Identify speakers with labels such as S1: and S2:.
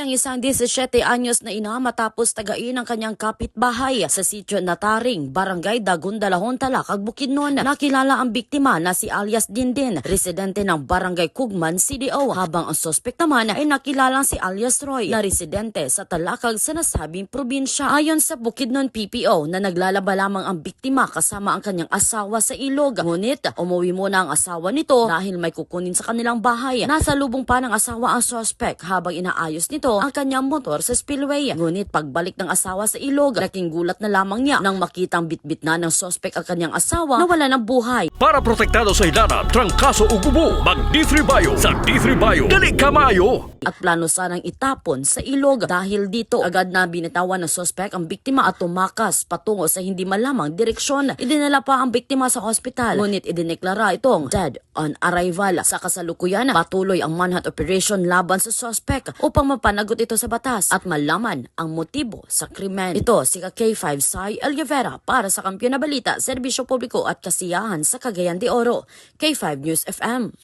S1: ang isang 17 anyos na ina matapos tagain ang kanyang kapitbahay sa sitio Nataring, Barangay Dagundalahon, Talakag, Bukidnon. Nakilala ang biktima na si alias Dindin, residente ng Barangay Kugman, CDO, habang ang sospek naman ay nakilalang si alias Roy na residente sa Talakag sa nasabing probinsya. Ayon sa Bukidnon PPO na naglalaba lamang ang biktima kasama ang kanyang asawa sa ilog. Ngunit umuwi muna ang asawa nito dahil may kukunin sa kanilang bahay. Nasa lubong pa ng asawa ang sospek habang inaayos nito ang kanyang motor sa spillway. Ngunit pagbalik ng asawa sa ilog, laking gulat na lamang niya nang makitang bitbit na ng sospek ang kanyang asawa na wala ng buhay.
S2: Para protektado sa hidana, trangkaso o gubo, mag D3 Bio. Sa D3 Bio, dali kamayo!
S1: At plano sanang itapon sa ilog. Dahil dito, agad na binitawan ng sospek ang biktima at tumakas patungo sa hindi malamang direksyon. Idinala pa ang biktima sa ospital, ngunit idineklara itong dead on arrival. Sa kasalukuyan, patuloy ang manhunt operation laban sa sospek upang mapanagot ito sa batas at malaman ang motibo sa krimen. Ito si K5 Sai Elguevera para sa Kampiyon na Balita, Serbisyo Publiko at Kasiyahan sa Cagayan de Oro. K5 News FM.